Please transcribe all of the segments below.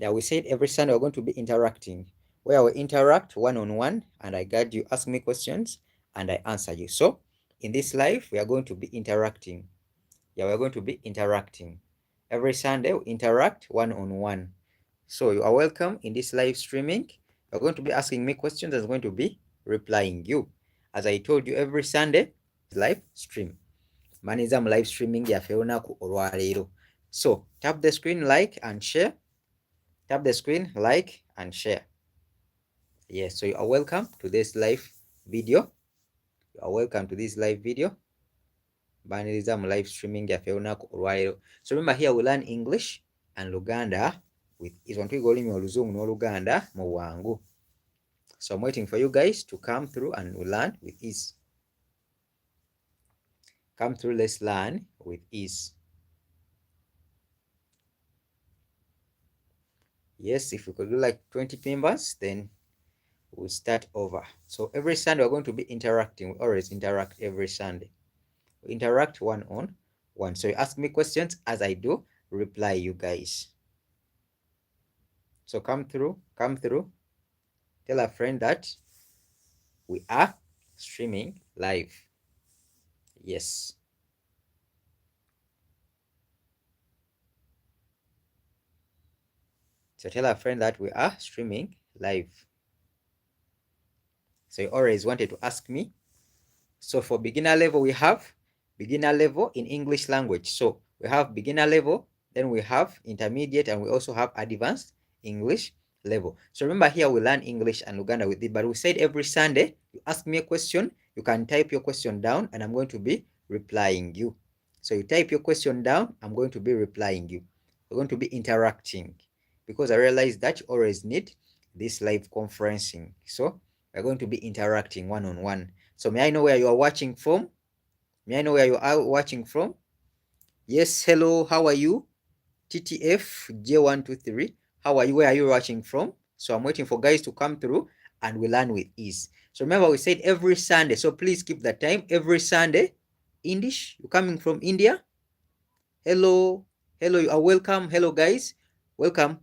Yeah, we said every Sunday we're going to be interacting, where we interact one-on-one, and I guide you, ask me questions, and I answer you. So in this live, we are going to be interacting. Yeah, we're going to be interacting. Every Sunday, we interact one-on-one. So you are welcome in this live streaming. You're going to be asking me questions and I'm going to be replying you. As I told you, every Sunday, live stream. Maniza mu live streaming yaffe olunaku olwaleero. So tap the screen, like and share. Tap the screen, like and share. Yes, so you are welcome to this live video. You are welcome to this live video. Baniriza mu live streaming yaffe olunaku olwaleero. So remember, here we learn English and Luganda with is on twiga olulimi oluzungu n'oluganda mu bwangu. So I'm waiting for you guys to come through and we learn with ease. Come through, let's learn with ease. Yes, if we could do like 20 members, then we'll start over. So every Sunday we're going to be interacting. We always interact every Sunday. We interact one-on-one. So you ask me questions, as I do, reply you guys. So come through. Tell a friend that we are streaming live. Yes. So tell a friend that we are streaming live. So you always wanted to ask me. So for beginner level, we have beginner level in English language. So we have beginner level, then we have intermediate, and we also have advanced English level. So remember, here we learn English and Luganda with it, but we said every Sunday, you ask me a question, you can type your question down, and I'm going to be replying you. So you type your question down, I'm going to be replying you. We're going to be interacting, because I realize that you always need this live conferencing. So we're going to be interacting one-on-one. So may I know where you are watching from? May I know where you are watching from? Yes, hello, how are you? TTF J123, how are you? Where are you watching from? So I'm waiting for guys to come through and we learn with ease. So remember, we said every Sunday, so please keep that time. Every Sunday. Indish, you coming from India? Hello, you are welcome. Hello guys, welcome.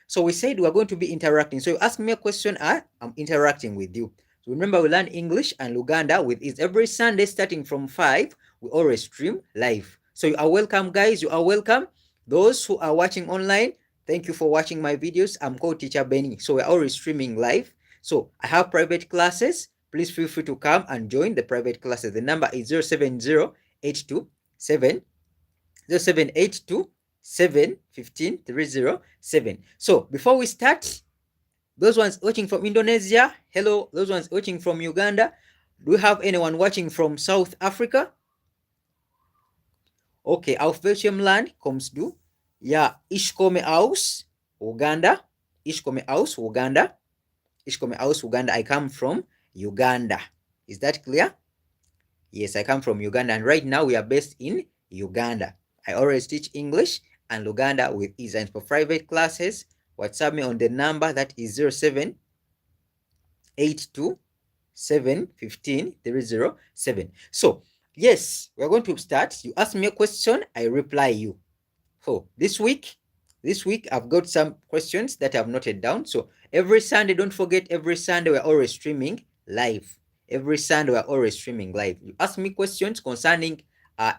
So we said we're going to be interacting. So you ask me a question, I'm interacting with you. So remember, we learn English and Luganda with it every Sunday starting from 5. We always stream live. So you are welcome guys, you are welcome. Those who are watching online, thank you for watching my videos. I'm called Teacher Benny. So we're always streaming live. So I have private classes. Please feel free to come and join the private classes. The number is 07082 0782 715 307. So before we start, those ones watching from Indonesia, hello. Those ones watching from Uganda, do we have anyone watching from South Africa? Okay, auf welchem Land kommst du? Ja, ich komme aus Uganda. Ich komme aus Uganda. Ich komme aus Uganda. I come from Uganda. Is that clear? Yes, I come from Uganda, and right now we are based in Uganda. I always teach English and Luganda with ease. And for private classes, WhatsApp me on the number that is 0782 715 307. So, yes, we're going to start. You ask me a question, I reply you. So, this week I've got some questions that I've noted down. So, every Sunday, don't forget, every Sunday we're always streaming live. Every Sunday we're always streaming live. You ask me questions concerning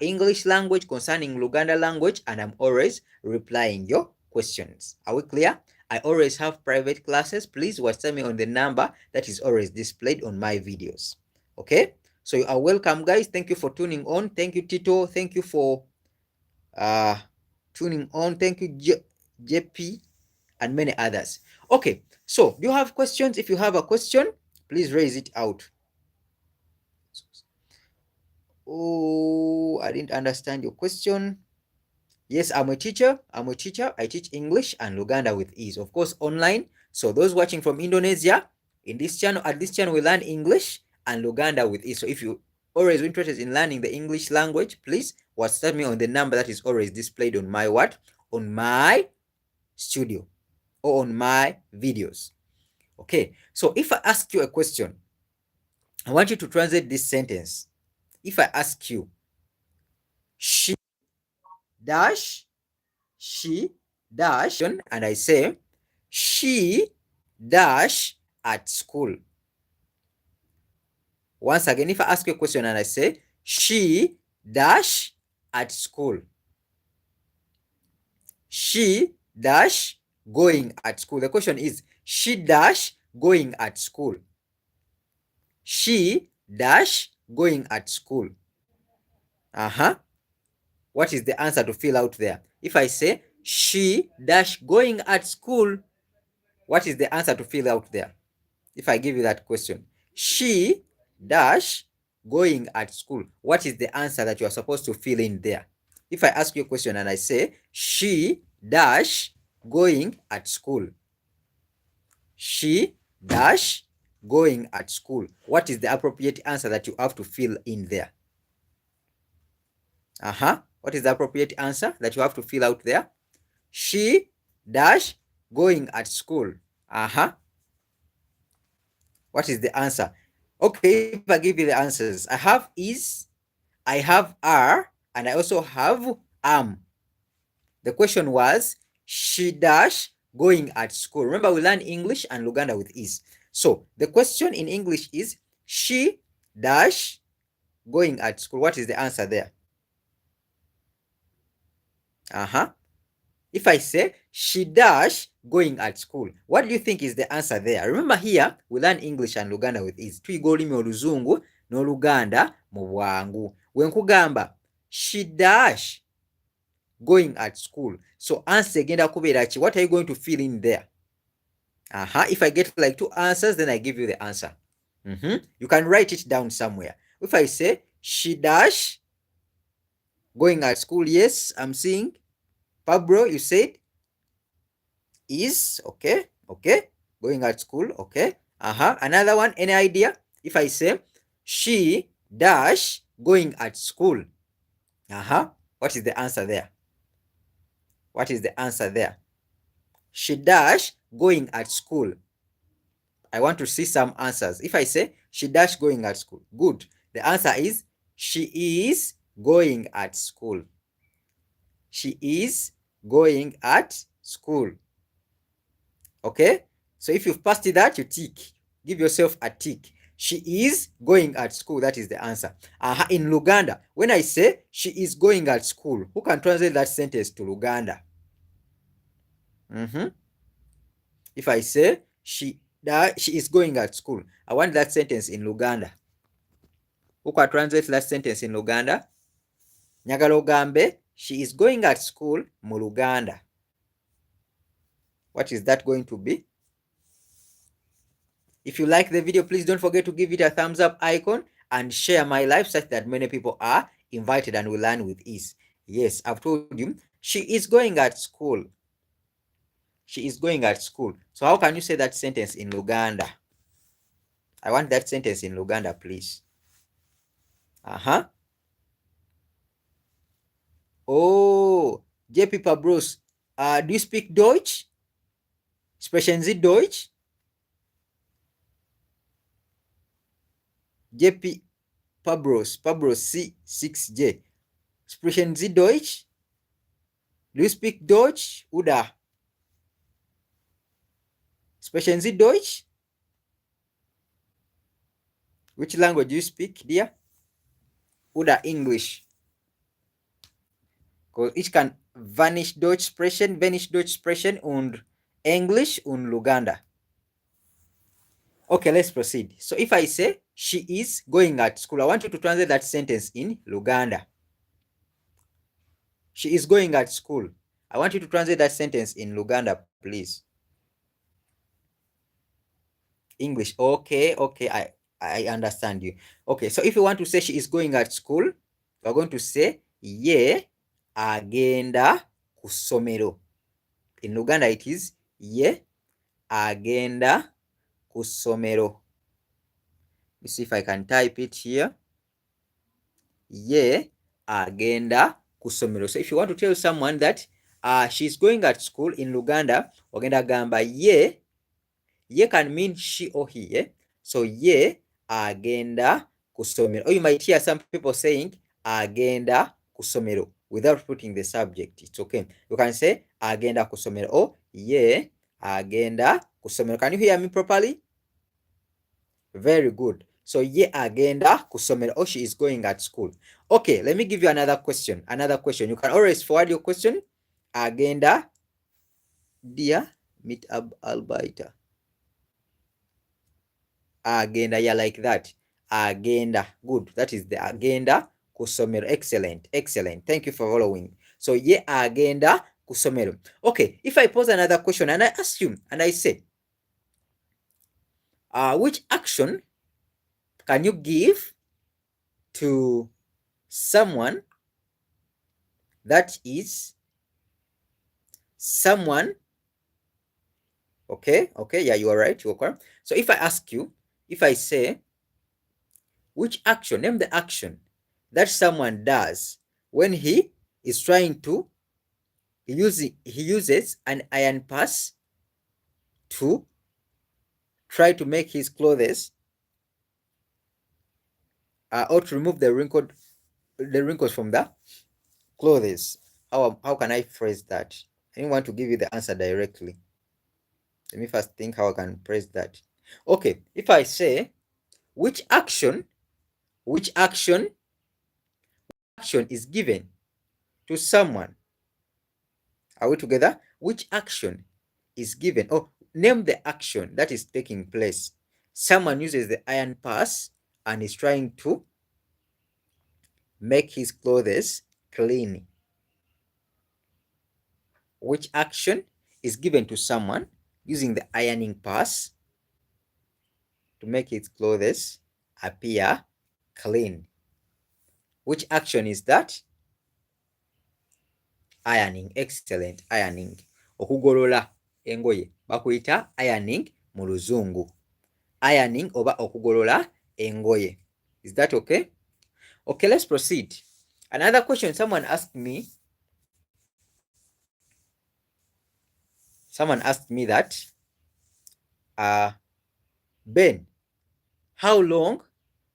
English language, concerning Luganda language, and I'm always replying your questions. Are we clear? I always have private classes. Please WhatsApp me on the number that is always displayed on my videos. Okay? So you are welcome, guys. Thank you for tuning on. Thank you, Tito. Thank you for tuning on. Thank you, JP, and many others. Okay, so do you have questions? If you have a question, please raise it out. Oh, I didn't understand your question. Yes, I'm a teacher. I teach English and Luganda with ease. Of course, online. So those watching from Indonesia, in this channel, at this channel, we learn English and Luganda with ease. So if you always interested in learning the English language, please WhatsApp me on the number that is always displayed on my what? On my studio or on my videos. Okay, so if I ask you a question, I want you to translate this sentence. If I ask you, she dash, she dash, and I say, she dash at school. Once again, if I ask you a question and I say, she dash at school. She dash going at school. The question is, she dash going at school. She dash going at school. What is the answer to fill out there? If I say, she dash going at school, what is the answer to fill out there? If I give you that question, she dash going at school, what is the answer that you are supposed to fill in there? If I ask you a question and I say, she dash going at school. She dash going at school. What is the appropriate answer that you have to fill in there? What is the appropriate answer that you have to fill out there? She dash going at school. What is the answer? Okay, if I give you the answers, I have is, I have are, and I also have am. The question was, she dash going at school. Remember, we learn English and Luganda with is. So the question in English is, she dash going at school. What is the answer there? If I say, she dash going at school, what do you think is the answer there? Remember here, we learn English and Luganda with is. Tuyiga olulimi oluzungu n'oluganda mu bwangu. Wenkugamba, she dash going at school. So answer egenda kubeera ki? What are you going to fill in there? If I get like 2 answers, then I give you the answer. You can write it down somewhere. If I say, she dash going at school, yes, I'm seeing. Pablo, you said is, okay, going at school, okay. Another one, any idea? If I say, she dash going at school, what is the answer there? What is the answer there? She dash going at school. I want to see some answers. If I say, she dash going at school, good. The answer is, she is going at school. She is going at school. Okay? So if you've passed that, you tick. Give yourself a tick. She is going at school. That is the answer. In Luganda, when I say she is going at school, who can translate that sentence to Luganda? If I say she is going at school, I want that sentence in Luganda. Who can translate that sentence in Luganda? Nyagala ogambe, she is going at school mu Luganda. What is that going to be? If you like the video, please don't forget to give it a thumbs up icon and share my live such that many people are invited and will learn with ease. Yes, I've told you, she is going at school. She is going at school. So how can you say that sentence in Luganda? I want that sentence in Luganda, please. Oh, JP Pabros, do you speak Deutsch? Sprechen Sie Deutsch? JP Pabros C6J. Sprechen Sie Deutsch? Do you speak Deutsch? Oder? Sprechen Sie Deutsch? Which language do you speak, dear? Oder English? Because ich kann Vanish Deutsch sprechen und English und Luganda. Okay, let's proceed. So if I say, she is going at school, I want you to translate that sentence in Luganda. She is going at school. I want you to translate that sentence in Luganda, please. English. Okay, I understand you. Okay, so if you want to say she is going at school, we're going to say, ye agenda ku ssomero. In Luganda, it is, ye agenda ku ssomero. Let's see if I can type it here. Ye agenda ku ssomero. So if you want to tell someone that she's going at school in Luganda, ogenda gamba ye. Ye can mean she or he. Yeah? So ye agenda ku ssomero. Or you might hear some people saying agenda ku ssomero. without putting the subject. It's okay. You can say agenda ku ssomero or ye agenda ku ssomero. Can you hear me properly? Very good. So ye agenda ku ssomero or she is going at school. Okay, let me give you another question. You can always forward your question. Agenda dia meet up albaita. Agenda, yeah, like that. Agenda. Good. That is the agenda ku ssomero. Excellent. Thank you for following. So ye agenda ku ssomero. Okay, if I pose another question and I ask you and I say, which action can you give to someone that is someone? Okay, yeah, you are right. You are correct. So if I ask you, if I say, which action, name the action that someone does when he is trying to he uses an iron pass to try to make his clothes or to remove the wrinkles from the clothes. How can I phrase that? I didn't want to give you the answer directly. Let me first think how I can phrase that. Okay, if I say, which action is given to someone? Are we together? Which action is given? Oh, name the action that is taking place. Someone uses the iron pass and is trying to make his clothes clean. Which action is given to someone using the ironing pass to make his clothes appear clean? Which action is that? Ironing. Excellent. Ironing. Okugolola engoye bakuyita ironing mu luzungu. Ironing oba okugolola engoye. Is that okay? Okay, let's proceed. Another question someone asked me that, Ben, how long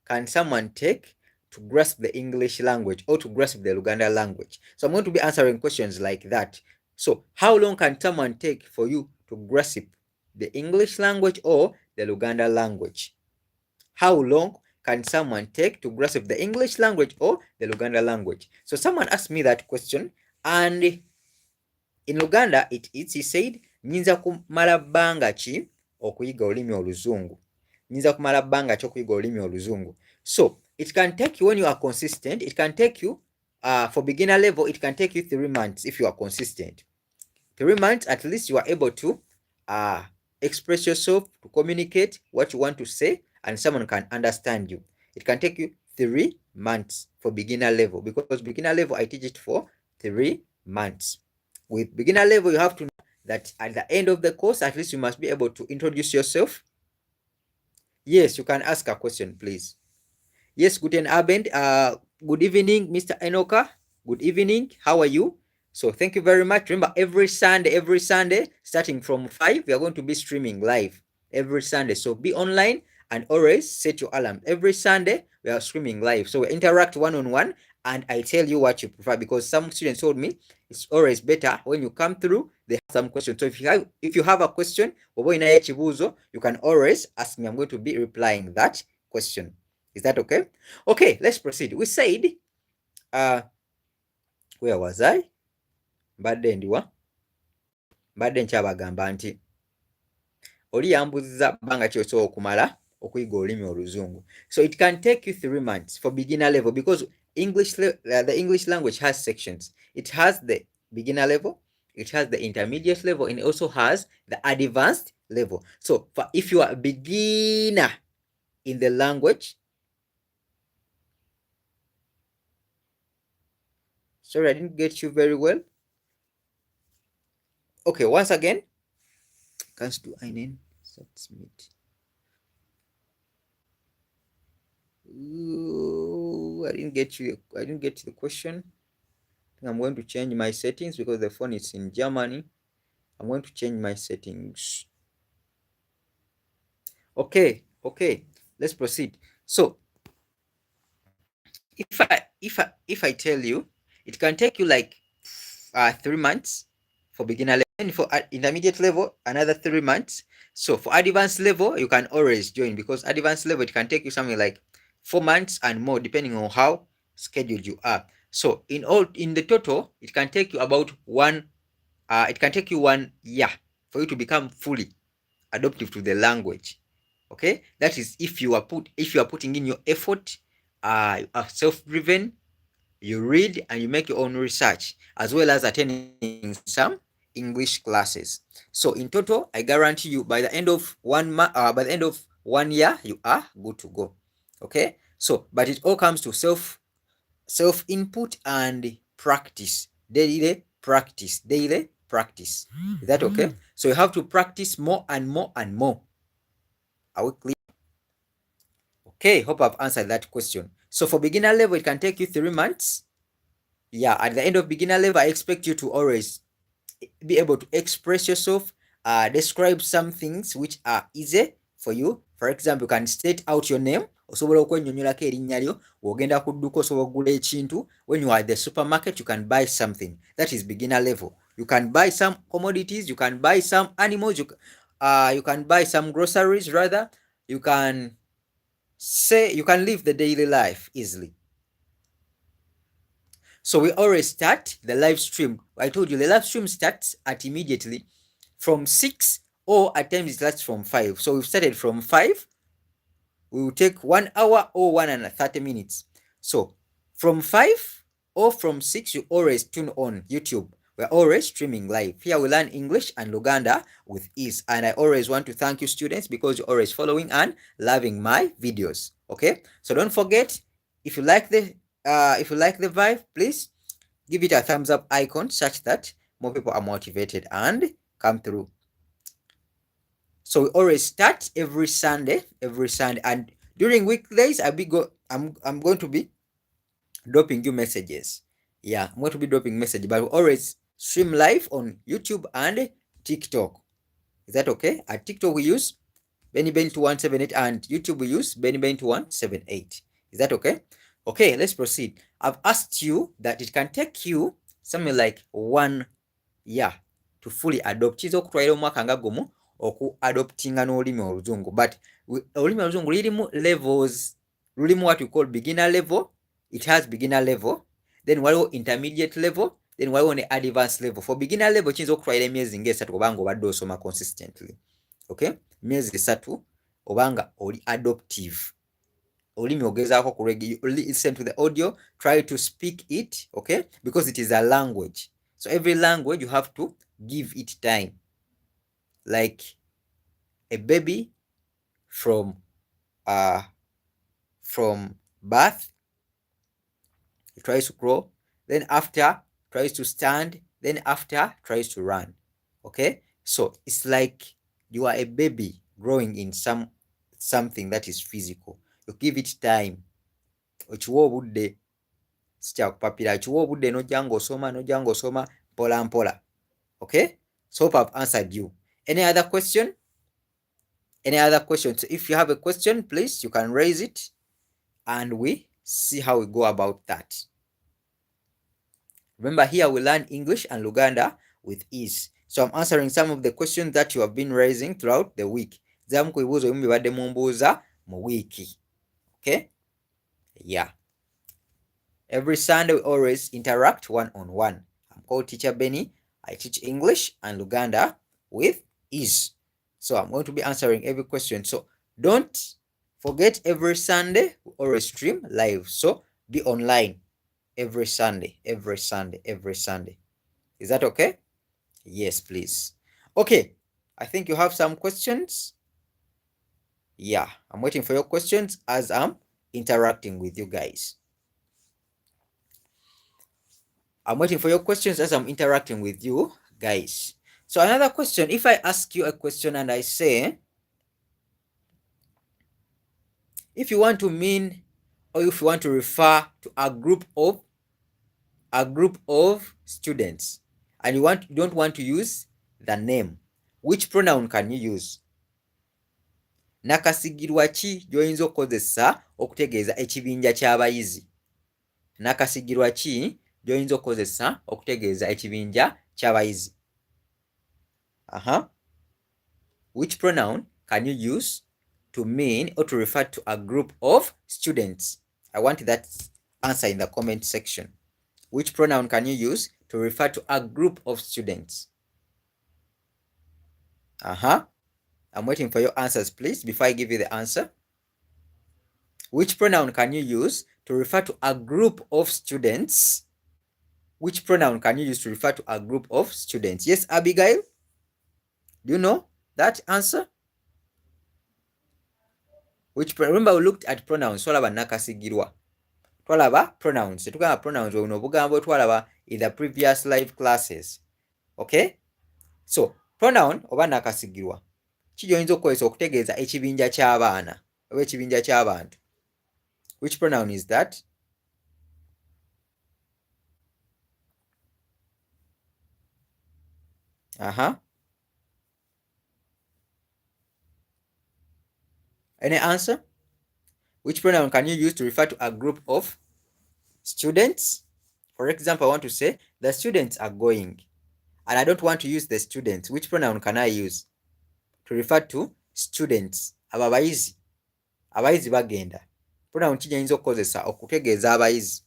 can someone take to grasp the English language or to grasp the Luganda language? So I'm going to be answering questions like that. So how long can someone take for you to grasp the English language or the Luganda language? How long can someone take to grasp the English language or the Luganda language? So someone asked me that question, and in Luganda he said, nyinza kumala bbanga ki okuyiga olulimi oluzungu. Nyinza kumala bbanga ki okuyiga olulimi oluzungu. So it can take you, when you are consistent, it can take you, for beginner level, it can take you 3 months if you are consistent. 3 months, at least you are able to express yourself, to communicate what you want to say, and someone can understand you. It can take you 3 months for beginner level, because beginner level I teach it for 3 months. With beginner level, you have to know that at the end of the course, at least you must be able to introduce yourself. Yes, you can ask a question, please. Yes, guten Abend. Good evening, Mr. Enoka. Good evening. How are you? So thank you very much. Remember, every Sunday, starting from 5, we are going to be streaming live every Sunday. So be online and always set your alarm. Every Sunday, we are streaming live. So we interact one-on-one, and I tell you what you prefer, because some students told me it's always better when you come through, they have some questions. So if you have a question, you can always ask me. I'm going to be replying that question. Is that okay? Okay, let's proceed. We said, where was I? Mbadde nkyabagamba nti oli yambuziza bbanga ki osobola okumala okuyiga olulimi oluzungu. So it can take you 3 months for beginner level, because the English language has sections. It has the beginner level, it has the intermediate level, and it also has the advanced level. So if you are a beginner in the language, sorry, I didn't get you very well. Okay, once again, kannst du einen Satz mit? Ooh, I didn't get the question. I think I'm going to change my settings because the phone is in Germany. I'm going to change my settings. Okay, let's proceed. So if I tell you it can take you like 3 months for beginner level, and for intermediate level another 3 months. So for advanced level you can always join, because advanced level it can take you something like 4 months and more, depending on how scheduled you are. So in the total it can take you about 1 year for you to become fully adaptive to the language. Okay, that is if you are putting in your effort, you are self-driven, you read and you make your own research, as well as attending some English classes. So in total, I guarantee you by the end of 1 year, you are good to go. Okay, so but it all comes to self input and practice, daily practice. Is that okay? So you have to practice more and more and more. Are we clear? Okay, hope I've answered that question. So for beginner level, it can take you 3 months. Yeah, at the end of beginner level, I expect you to always be able to express yourself, describe some things which are easy for you. For example, you can state out your name. Osobola okwennyonnyolako erinnya lyo. W'ogenda ku dduuka osobola okugula ekintu. When you are at the supermarket, you can buy something. That is beginner level. You can buy some commodities, you can buy some animals, you can buy some groceries rather. You can live the daily life easily. So we always start the live stream. I told you the live stream starts at immediately from 6, or at times it starts from 5. So we've started from 5. We will take 1 hour or 1 and 30 minutes. So from 5 or from 6, you always tune on YouTube. We're always streaming live. Here we learn English and Luganda with ease. And I always want to thank you, students, because you're always following and loving my videos. Okay? So don't forget, if you like the vibe, please give it a thumbs up icon, such that more people are motivated and come through. So we always start every Sunday, and during weekdays I'm going to be dropping you messages. Yeah, I'm going to be dropping messages, but we always stream live on YouTube and TikTok. Is that okay? At TikTok we use beny2178, and YouTube we use beny2178. Is that okay? Okay, let's proceed. I've asked you that it can take you something like 1 year to fully adopt. Kiyinza okutwalira omwaka nga gumu oku-adoptinga n'olulimi oluzungu, but olulimi oluzungu lulimu levels. Lulimu what we call beginner level. It has beginner level, then waliwo intermediate level, then waliwo ne advanced level. For beginner level kiyinza okutwalira emyezi ng'esatu obanga obadde osoma consistently. Okay, emyezi 3 obanga oli adoptive. Olimi ogezaako ku listen to the audio, try to speak it, okay, because it is a language. So every language you have to give it time. Like a baby from birth, it tries to crawl, then after tries to stand, then after tries to run. Okay, so it's like you are a baby growing in something that is physical. You give it time. Okiwa obudde, sikyakupapira, okiwa obudde n'ojja ng'osoma mpola mpola. Okay, so hope I've answered you. Any other question? So if you have a question, please, you can raise it and we see how we go about that. Remember, here we learn English and Luganda with ease. So I'm answering some of the questions that you have been raising throughout the week. Okay? Yeah. Every Sunday we always interact one-on-one. I'm called Teacher Benny. I teach English and Luganda with ease. So I'm going to be answering every question. So don't forget, every Sunday we always stream live. So be online every Sunday. Is that okay? Yes, please. Okay. I think you have some questions. Yeah, I'm waiting for your questions as I'm interacting with you guys. So another question, if I ask you a question and I say, if you want to mean, or if you want to refer to a group of students, and you don't want to use the name, which pronoun can you use? Nakasigirwa ki gy'oyinza okukozesa okutegeeza ekibinja ky'abayizi? Nakasigirwa ki gy'oyinza okukozesa okutegeeza ekibinja ky'abayizi. Which pronoun can you use to mean or to refer to a group of students? I want that answer in the comment section. Which pronoun can you use to refer to a group of students? I'm waiting for your answers, please, before I give you the answer. Which pronoun can you use to refer to a group of students? Which pronoun can you use to refer to a group of students? Yes, Abigail? Do you know that answer? Remember, we looked at pronouns. Twalaba nakasigirwa. Twalaba pronouns. Tetugamba pronouns ono obugambo twalaba in the previous live classes. Okay? So, pronoun oba nakasigirwa. Kijoyinza okukozesa okutegeeza ekibinja ky'abaana oba ekibinja ky'abantu. Which pronoun is that? Any answer? Which pronoun can you use to refer to a group of students? For example, I want to say, the students are going. And I don't want to use the students. Which pronoun can I use to refer to students? Abayizi. Abayizi bagenda. Pronoun kijayinza okukozesa okutegeeza abayizi.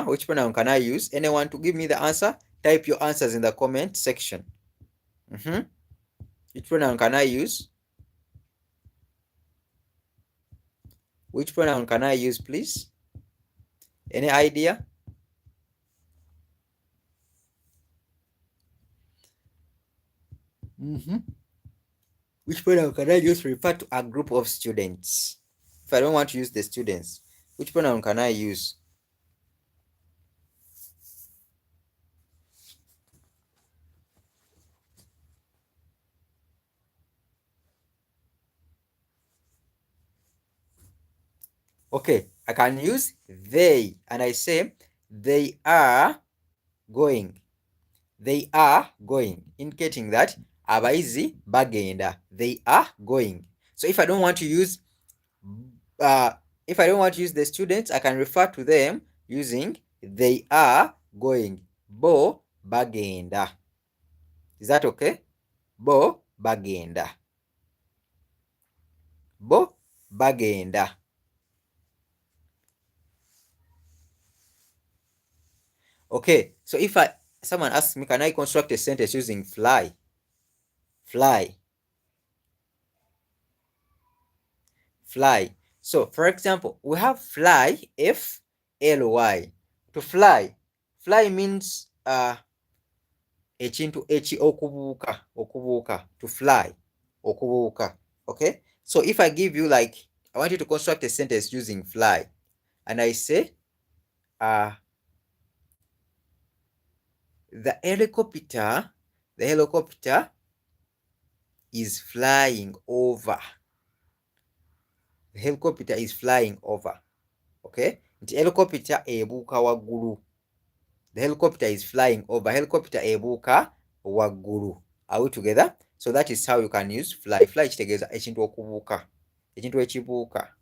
Which pronoun can I use? Anyone to give me the answer? Type your answers in the comment section. Which pronoun can I use? Which pronoun can I use, please? Any idea? Which pronoun can I use to refer to a group of students? If I don't want to use the students, which pronoun can I use? Okay, I can use they, and I say they are going. They are going, indicating that abayizi bagenda. They are going. So if I don't want to use the students, I can refer to them using they are going. Bo bagenda. Is that okay? Bo bagenda. Bo bagenda. Okay, so if someone asks me, can I construct a sentence using fly? Fly. Fly. So, for example, we have fly, F-L-Y. To fly. Fly means ekintu okubuuka. To fly. Okubuuka. Okay? So, if I give you I want you to construct a sentence using fly. And I say, the helicopter is flying over. The helicopter is flying over. Okay? The helicopter ebuuka waggulu. The helicopter is flying over. Helicopter ebuuka waggulu. Are we together? So that is how you can use fly. Fly kitegeeza ekintu okubuuka. Ekintu ekibuuka.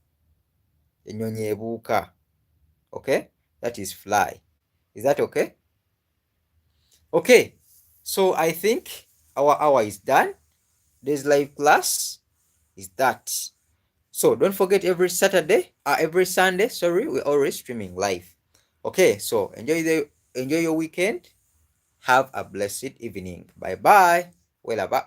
Ennyonyi ebuuka. Okay? That is fly. Is that okay? Okay, so I think our hour is done. This live class is that. So don't forget every Sunday, we're always streaming live. Okay, so enjoy your weekend. Have a blessed evening. Bye bye. Welaba.